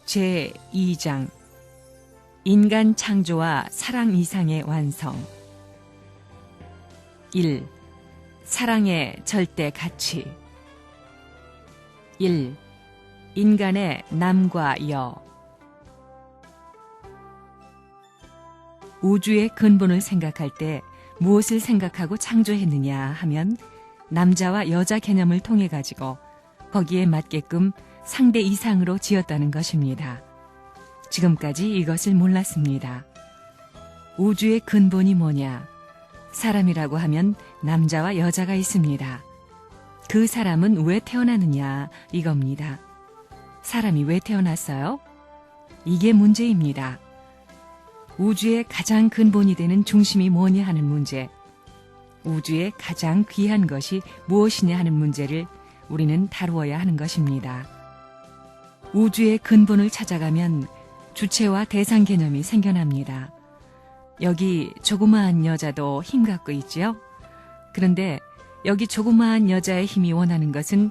제2장 인간 창조와 사랑 이상의 완성 1. 사랑의 절대 가치 1. 인간의 남과 여 우주의 근본을 생각할 때 무엇을 생각하고 창조했느냐 하면 남자와 여자 개념을 통해 가지고 거기에 맞게끔 상대 이상으로 지었다는 것입니다. 지금까지 이것을 몰랐습니다. 우주의 근본이 뭐냐? 사람이라고 하면 남자와 여자가 있습니다. 그 사람은 왜 태어나느냐 이겁니다. 사람이 왜 태어났어요? 이게 문제입니다. 우주의 가장 근본이 되는 중심이 뭐냐 하는 문제, 우주의 가장 귀한 것이 무엇이냐 하는 문제를 우리는 다루어야 하는 것입니다. 우주의 근본을 찾아가면 주체와 대상 개념이 생겨납니다. 여기 조그마한 여자도 힘 갖고 있지요? 그런데 여기 조그마한 여자의 힘이 원하는 것은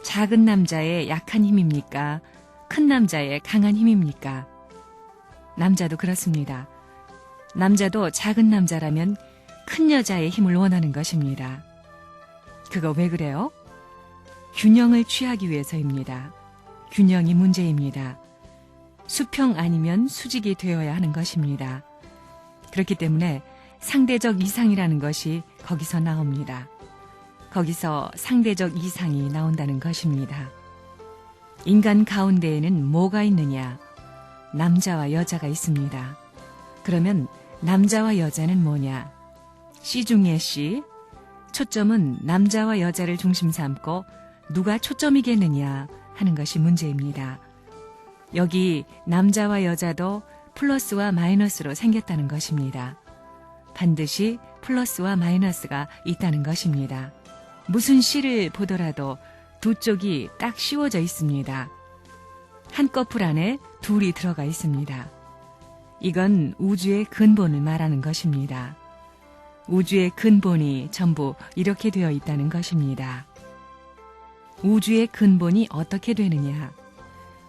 작은 남자의 약한 힘입니까? 큰 남자의 강한 힘입니까? 남자도 그렇습니다. 남자도 작은 남자라면 큰 여자의 힘을 원하는 것입니다. 그거 왜 그래요? 균형을 취하기 위해서입니다. 균형이 문제입니다. 수평 아니면 수직이 되어야 하는 것입니다. 그렇기 때문에 상대적 이상이라는 것이 거기서 나옵니다. 거기서 상대적 이상이 나온다는 것입니다. 인간 가운데에는 뭐가 있느냐? 남자와 여자가 있습니다. 그러면 남자와 여자는 뭐냐? 씨 중에 씨, 초점은 남자와 여자를 중심 삼고 누가 초점이겠느냐 하는 것이 문제입니다. 여기 남자와 여자도 플러스와 마이너스로 생겼다는 것입니다. 반드시 플러스와 마이너스가 있다는 것입니다. 무슨 시를 보더라도 두 쪽이 딱 씌워져 있습니다. 한꺼풀 안에 둘이 들어가 있습니다. 이건 우주의 근본을 말하는 것입니다. 우주의 근본이 전부 이렇게 되어 있다는 것입니다. 우주의 근본이 어떻게 되느냐?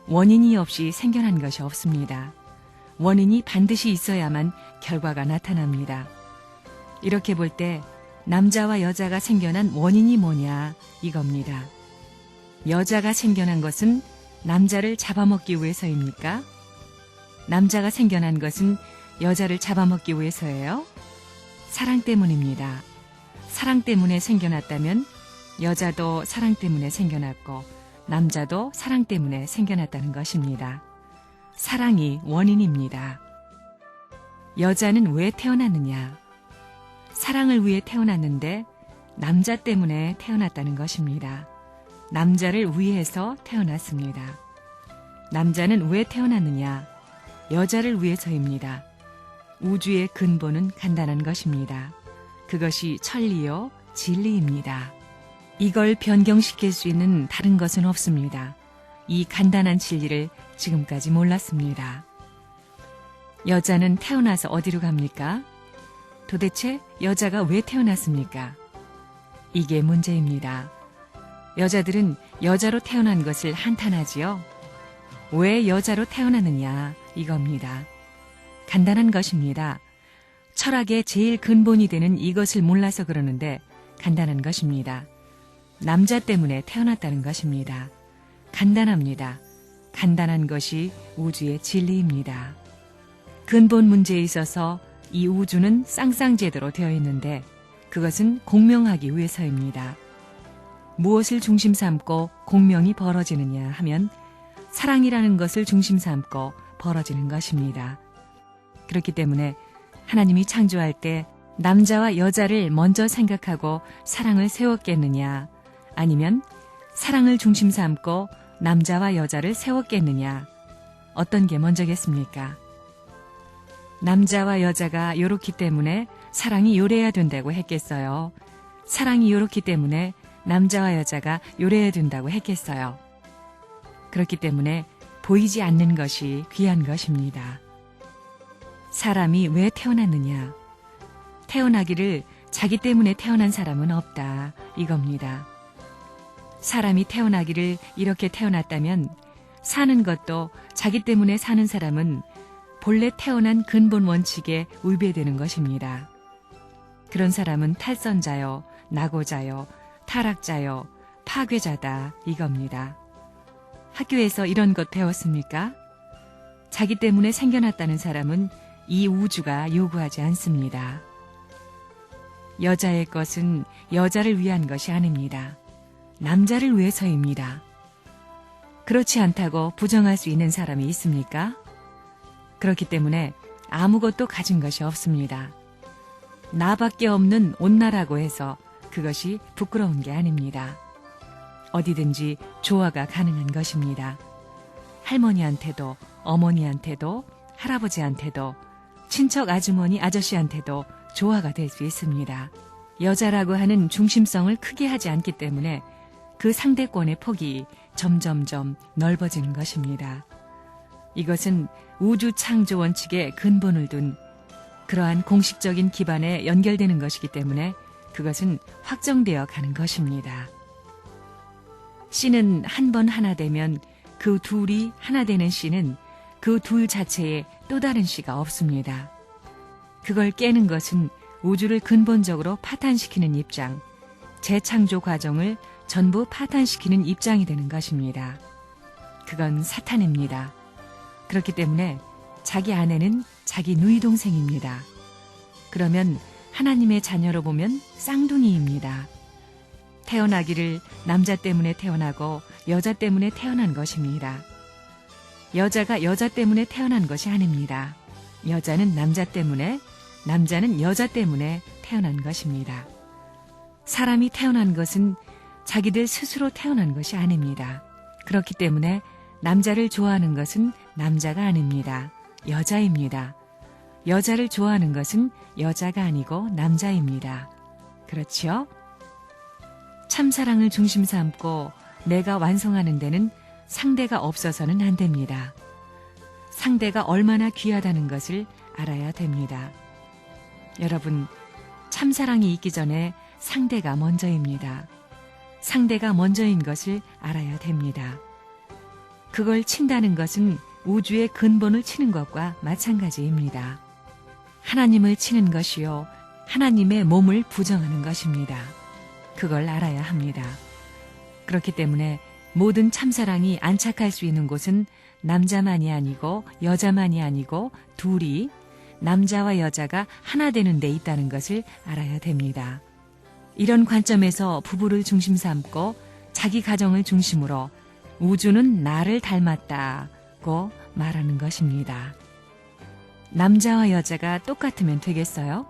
원인이 없이 생겨난 것이 없습니다. 원인이 반드시 있어야만 결과가 나타납니다. 이렇게 볼 때 남자와 여자가 생겨난 원인이 뭐냐 이겁니다. 여자가 생겨난 것은 남자를 잡아먹기 위해서입니까? 남자가 생겨난 것은 여자를 잡아먹기 위해서예요? 사랑 때문입니다. 사랑 때문에 생겨났다면 여자도 사랑 때문에 생겨났고 남자도 사랑 때문에 생겨났다는 것입니다. 사랑이 원인입니다. 여자는 왜 태어났느냐? 사랑을 위해 태어났는데 남자 때문에 태어났다는 것입니다. 남자를 위해서 태어났습니다. 남자는 왜 태어났느냐? 여자를 위해서입니다. 우주의 근본은 간단한 것입니다. 그것이 천리요, 진리입니다. 이걸 변경시킬 수 있는 다른 것은 없습니다. 이 간단한 진리를 지금까지 몰랐습니다. 여자는 태어나서 어디로 갑니까? 도대체 여자가 왜 태어났습니까? 이게 문제입니다. 여자들은 여자로 태어난 것을 한탄하지요. 왜 여자로 태어났느냐 이겁니다. 간단한 것입니다. 철학의 제일 근본이 되는 이것을 몰라서 그러는데 간단한 것입니다. 남자 때문에 태어났다는 것입니다. 간단합니다. 간단한 것이 우주의 진리입니다. 근본 문제에 있어서 이 우주는 쌍쌍제도로 되어 있는데 그것은 공명하기 위해서입니다. 무엇을 중심 삼고 공명이 벌어지느냐 하면 사랑이라는 것을 중심 삼고 벌어지는 것입니다. 그렇기 때문에 하나님이 창조할 때 남자와 여자를 먼저 생각하고 사랑을 세웠겠느냐 아니면 사랑을 중심 삼고 남자와 여자를 세웠겠느냐 어떤 게 먼저겠습니까? 남자와 여자가 요렇기 때문에 사랑이 요래야 된다고 했겠어요? 사랑이 요렇기 때문에 남자와 여자가 요래야 된다고 했겠어요? 그렇기 때문에 보이지 않는 것이 귀한 것입니다. 사람이 왜 태어났느냐? 태어나기를 자기 때문에 태어난 사람은 없다 이겁니다. 사람이 태어나기를 이렇게 태어났다면 사는 것도 자기 때문에 사는 사람은 본래 태어난 근본 원칙에 위배되는 것입니다. 그런 사람은 탈선자요, 낙오자요, 타락자요, 파괴자다 이겁니다. 학교에서 이런 것 배웠습니까? 자기 때문에 생겨났다는 사람은 이 우주가 요구하지 않습니다. 여자의 것은 여자를 위한 것이 아닙니다. 남자를 위해서입니다. 그렇지 않다고 부정할 수 있는 사람이 있습니까? 그렇기 때문에 아무것도 가진 것이 없습니다. 나밖에 없는 온나라고 해서 그것이 부끄러운 게 아닙니다. 어디든지 조화가 가능한 것입니다. 할머니한테도 어머니한테도 할아버지한테도 친척 아주머니 아저씨한테도 조화가 될 수 있습니다. 여자라고 하는 중심성을 크게 하지 않기 때문에 그 상대권의 폭이 점점점 넓어지는 것입니다. 이것은 우주 창조 원칙의 근본을 둔 그러한 공식적인 기반에 연결되는 것이기 때문에 그것은 확정되어 가는 것입니다. 씨는 한 번 하나 되면 그 둘이 하나 되는 씨는 그 둘 자체에 또 다른 씨가 없습니다. 그걸 깨는 것은 우주를 근본적으로 파탄시키는 입장, 재창조 과정을 전부 파탄시키는 입장이 되는 것입니다. 그건 사탄입니다. 그렇기 때문에 자기 아내는 자기 누이 동생입니다. 그러면 하나님의 자녀로 보면 쌍둥이입니다. 태어나기를 남자 때문에 태어나고 여자 때문에 태어난 것입니다. 여자가 여자 때문에 태어난 것이 아닙니다. 여자는 남자 때문에, 남자는 여자 때문에 태어난 것입니다. 사람이 태어난 것은 자기들 스스로 태어난 것이 아닙니다. 그렇기 때문에 남자를 좋아하는 것은 남자가 아닙니다. 여자입니다. 여자를 좋아하는 것은 여자가 아니고 남자입니다. 그렇지요? 참사랑을 중심 삼고 내가 완성하는 데는 상대가 없어서는 안 됩니다. 상대가 얼마나 귀하다는 것을 알아야 됩니다. 여러분, 참사랑이 있기 전에 상대가 먼저입니다. 상대가 먼저인 것을 알아야 됩니다. 그걸 친다는 것은 우주의 근본을 치는 것과 마찬가지입니다. 하나님을 치는 것이요, 하나님의 몸을 부정하는 것입니다. 그걸 알아야 합니다. 그렇기 때문에 모든 참사랑이 안착할 수 있는 곳은 남자만이 아니고 여자만이 아니고 둘이 남자와 여자가 하나 되는 데 있다는 것을 알아야 됩니다. 이런 관점에서 부부를 중심 삼고 자기 가정을 중심으로 우주는 나를 닮았다고 말하는 것입니다. 남자와 여자가 똑같으면 되겠어요?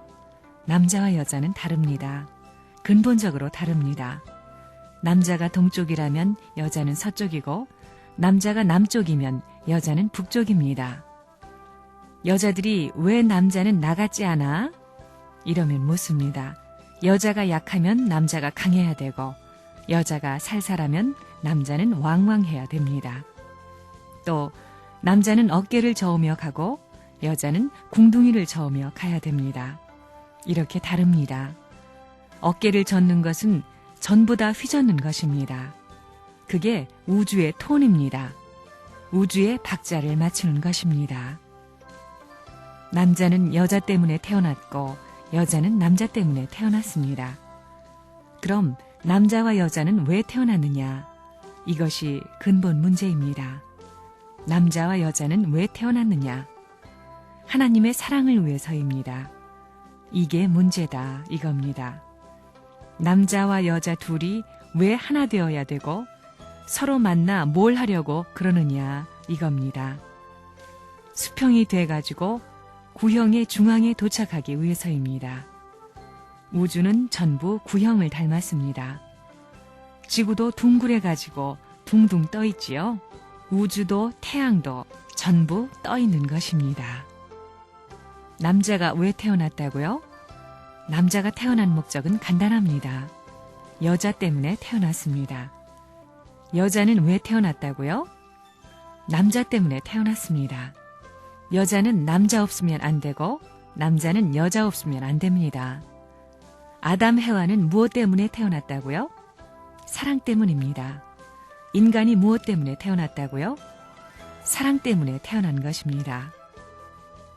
남자와 여자는 다릅니다. 근본적으로 다릅니다. 남자가 동쪽이라면 여자는 서쪽이고 남자가 남쪽이면 여자는 북쪽입니다. 여자들이 왜 남자는 나 같지 않아? 이러면 묻습니다. 여자가 약하면 남자가 강해야 되고 여자가 살살하면 남자는 왕왕해야 됩니다. 또 남자는 어깨를 저으며 가고 여자는 궁둥이를 저으며 가야 됩니다. 이렇게 다릅니다. 어깨를 젓는 것은 전부 다 휘젓는 것입니다. 그게 우주의 톤입니다. 우주의 박자를 맞추는 것입니다. 남자는 여자 때문에 태어났고 여자는 남자 때문에 태어났습니다. 그럼 남자와 여자는 왜 태어났느냐? 이것이 근본 문제입니다. 남자와 여자는 왜 태어났느냐? 하나님의 사랑을 위해서입니다. 이게 문제다 이겁니다. 남자와 여자 둘이 왜 하나 되어야 되고 서로 만나 뭘 하려고 그러느냐 이겁니다. 수평이 돼가지고 구형의 중앙에 도착하기 위해서입니다. 우주는 전부 구형을 닮았습니다. 지구도 둥그레가지고 둥둥 떠 있지요. 우주도 태양도 전부 떠 있는 것입니다. 남자가 왜 태어났다고요? 남자가 태어난 목적은 간단합니다. 여자 때문에 태어났습니다. 여자는 왜 태어났다고요? 남자 때문에 태어났습니다. 여자는 남자 없으면 안 되고 남자는 여자 없으면 안 됩니다. 아담 해와는 무엇 때문에 태어났다고요? 사랑 때문입니다. 인간이 무엇 때문에 태어났다고요? 사랑 때문에 태어난 것입니다.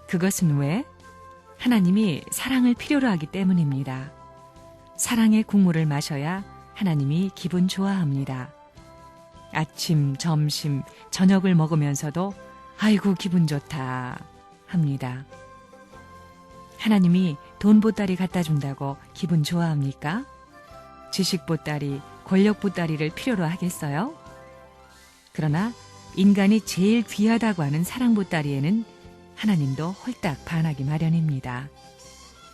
그것은 왜? 하나님이 사랑을 필요로 하기 때문입니다. 사랑의 국물을 마셔야 하나님이 기분 좋아합니다. 아침, 점심, 저녁을 먹으면서도 아이고 기분 좋다 합니다. 하나님이 돈 보따리 갖다 준다고 기분 좋아합니까? 지식 보따리, 권력 보따리를 필요로 하겠어요? 그러나 인간이 제일 귀하다고 하는 사랑 보따리에는 하나님도 홀딱 반하기 마련입니다.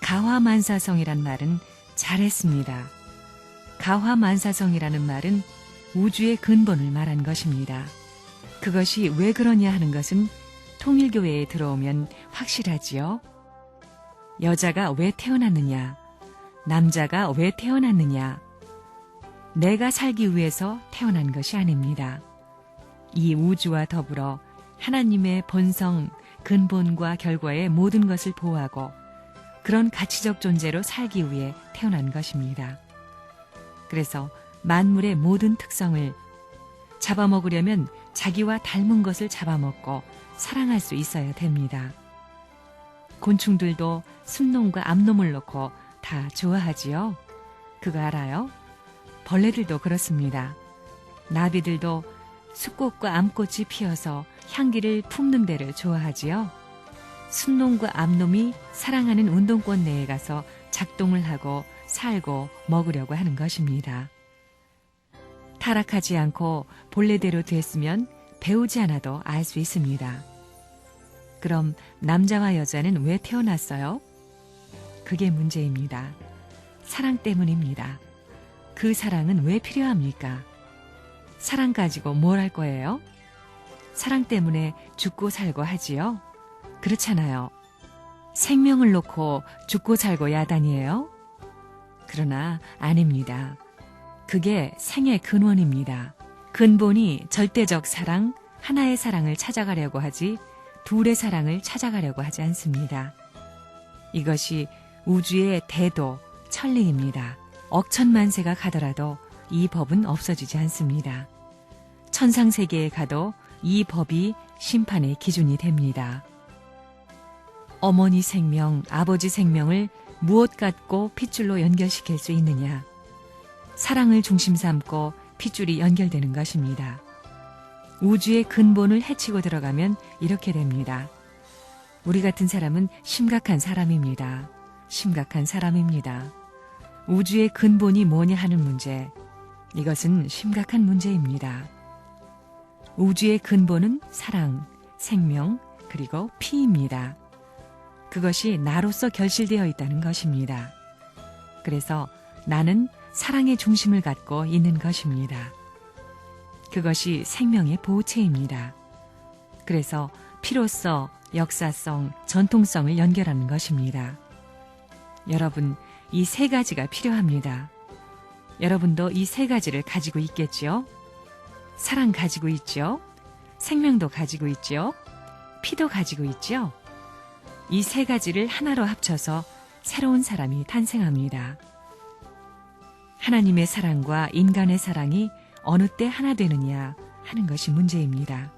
가화만사성이란 말은 잘했습니다. 가화만사성이라는 말은 우주의 근본을 말한 것입니다. 그것이 왜 그러냐 하는 것은 통일교회에 들어오면 확실하지요. 여자가 왜 태어났느냐, 남자가 왜 태어났느냐, 내가 살기 위해서 태어난 것이 아닙니다. 이 우주와 더불어 하나님의 본성, 근본과 결과의 모든 것을 보호하고 그런 가치적 존재로 살기 위해 태어난 것입니다. 그래서 만물의 모든 특성을 잡아먹으려면 자기와 닮은 것을 잡아먹고 사랑할 수 있어야 됩니다. 곤충들도 순놈과 암놈을 놓고 다 좋아하지요. 그거 알아요? 벌레들도 그렇습니다. 나비들도 숫꽃과 암꽃이 피어서 향기를 품는 데를 좋아하지요. 순놈과 암놈이 사랑하는 운동권 내에 가서 작동을 하고 살고 먹으려고 하는 것입니다. 타락하지 않고 본래대로 됐으면 배우지 않아도 알 수 있습니다. 그럼 남자와 여자는 왜 태어났어요? 그게 문제입니다. 사랑 때문입니다. 그 사랑은 왜 필요합니까? 사랑 가지고 뭘 할 거예요? 사랑 때문에 죽고 살고 하지요? 그렇잖아요. 생명을 놓고 죽고 살고 야단이에요? 그러나 아닙니다. 그게 생의 근원입니다. 근본이 절대적 사랑, 하나의 사랑을 찾아가려고 하지 둘의 사랑을 찾아가려고 하지 않습니다. 이것이 우주의 대도, 천리입니다. 억천만세가 가더라도 이 법은 없어지지 않습니다. 천상세계에 가도 이 법이 심판의 기준이 됩니다. 어머니 생명, 아버지 생명을 무엇 갖고 핏줄로 연결시킬 수 있느냐? 사랑을 중심 삼고 핏줄이 연결되는 것입니다. 우주의 근본을 해치고 들어가면 이렇게 됩니다. 우리 같은 사람은 심각한 사람입니다. 심각한 사람입니다. 우주의 근본이 뭐냐 하는 문제, 이것은 심각한 문제입니다. 우주의 근본은 사랑, 생명, 그리고 피입니다. 그것이 나로서 결실되어 있다는 것입니다. 그래서 나는 사랑의 중심을 갖고 있는 것입니다. 그것이 생명의 보호체입니다. 그래서 피로서 역사성, 전통성을 연결하는 것입니다. 여러분, 이 세 가지가 필요합니다. 여러분도 이 세 가지를 가지고 있겠지요? 사랑 가지고 있죠? 생명도 가지고 있죠? 피도 가지고 있죠? 이 세 가지를 하나로 합쳐서 새로운 사람이 탄생합니다. 하나님의 사랑과 인간의 사랑이 어느 때 하나 되느냐 하는 것이 문제입니다.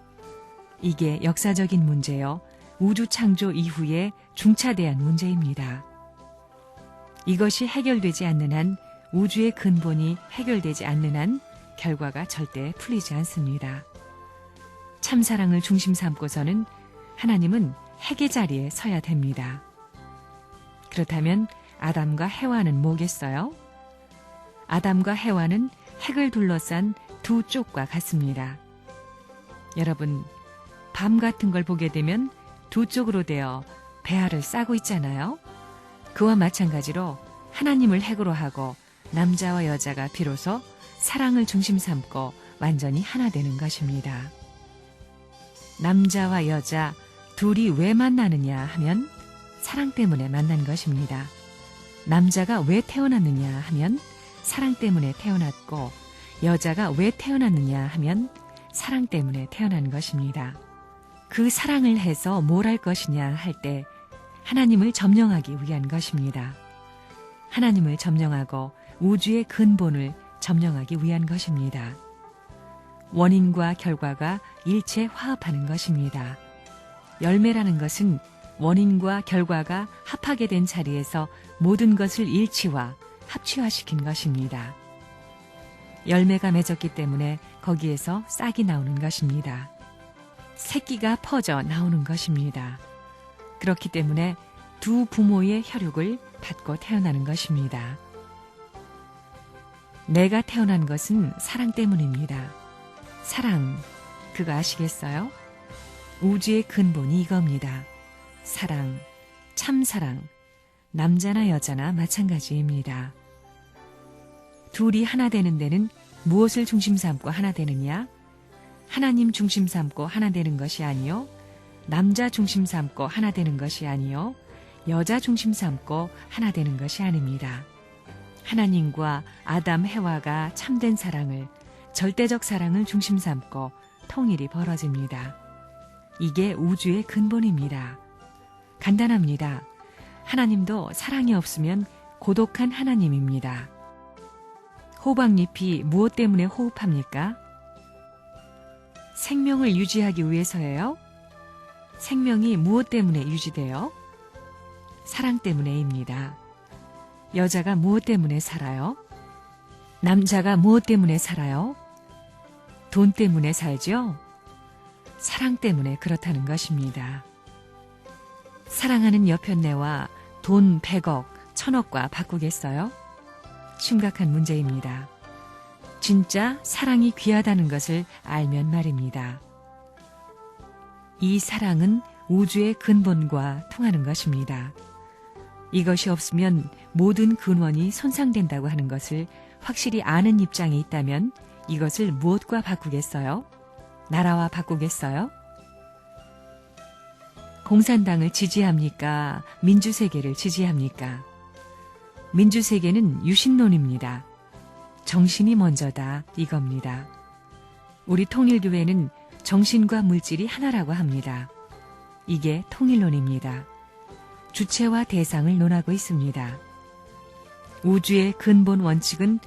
이게 역사적인 문제요. 우주 창조 이후에 중차대한 문제입니다. 이것이 해결되지 않는 한, 우주의 근본이 해결되지 않는 한 결과가 절대 풀리지 않습니다. 참사랑을 중심 삼고서는 하나님은 핵의 자리에 서야 됩니다. 그렇다면 아담과 해와는 뭐겠어요? 아담과 해와는 핵을 둘러싼 두 쪽과 같습니다. 여러분, 밤 같은 걸 보게 되면 두 쪽으로 되어 배알을 싸고 있잖아요. 그와 마찬가지로 하나님을 핵으로 하고 남자와 여자가 비로소 사랑을 중심 삼고 완전히 하나 되는 것입니다. 남자와 여자 둘이 왜 만나느냐 하면 사랑 때문에 만난 것입니다. 남자가 왜 태어났느냐 하면 사랑 때문에 태어났고, 여자가 왜 태어났느냐 하면 사랑 때문에 태어난 것입니다. 그 사랑을 해서 뭘 할 것이냐 할 때 하나님을 점령하기 위한 것입니다. 하나님을 점령하고 우주의 근본을 점령하기 위한 것입니다. 원인과 결과가 일체 화합하는 것입니다. 열매라는 것은 원인과 결과가 합하게 된 자리에서 모든 것을 일치화, 합치화시킨 것입니다. 열매가 맺었기 때문에 거기에서 싹이 나오는 것입니다. 새끼가 퍼져 나오는 것입니다. 그렇기 때문에 두 부모의 혈육을 받고 태어나는 것입니다. 내가 태어난 것은 사랑 때문입니다. 사랑, 그거 아시겠어요? 우주의 근본이 이겁니다. 사랑, 참사랑, 남자나 여자나 마찬가지입니다. 둘이 하나 되는 데는 무엇을 중심 삼고 하나 되느냐? 하나님 중심 삼고 하나 되는 것이 아니요, 남자 중심 삼고 하나 되는 것이 아니요, 여자 중심 삼고 하나 되는 것이 아닙니다. 하나님과 아담, 해와가 참된 사랑을, 절대적 사랑을 중심 삼고 통일이 벌어집니다. 이게 우주의 근본입니다. 간단합니다. 하나님도 사랑이 없으면 고독한 하나님입니다. 호박잎이 무엇 때문에 호흡합니까? 생명을 유지하기 위해서예요. 생명이 무엇 때문에 유지돼요? 사랑 때문에입니다. 여자가 무엇 때문에 살아요? 남자가 무엇 때문에 살아요? 돈 때문에 살죠? 사랑 때문에 그렇다는 것입니다. 사랑하는 여편네와 돈 100억, 1000억과 바꾸겠어요? 심각한 문제입니다. 진짜 사랑이 귀하다는 것을 알면 말입니다. 이 사랑은 우주의 근본과 통하는 것입니다. 이것이 없으면 모든 근원이 손상된다고 하는 것을 확실히 아는 입장에 있다면 이것을 무엇과 바꾸겠어요? 나라와 바꾸겠어요? 공산당을 지지합니까? 민주세계를 지지합니까? 민주세계는 유신론입니다. 정신이 먼저다, 이겁니다. 우리 통일교회는 정신과 물질이 하나라고 합니다. 이게 통일론입니다. 주체와 대상을 논하고 있습니다. 우주의 근본 원칙은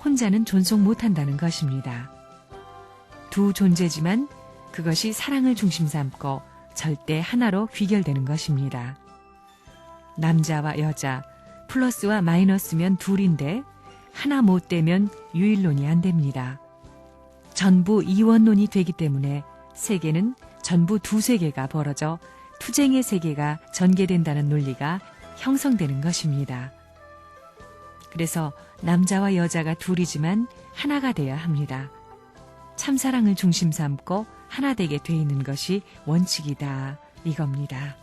혼자는 존속 못한다는 것입니다. 두 존재지만 그것이 사랑을 중심 삼고 절대 하나로 귀결되는 것입니다. 남자와 여자, 플러스와 마이너스면 둘인데 하나 못 되면 유일론이 안 됩니다. 전부 이원론이 되기 때문에 세계는 전부 두 세계가 벌어져 투쟁의 세계가 전개된다는 논리가 형성되는 것입니다. 그래서 남자와 여자가 둘이지만 하나가 되어야 합니다. 참사랑을 중심 삼고 하나 되게 돼 있는 것이 원칙이다, 이겁니다.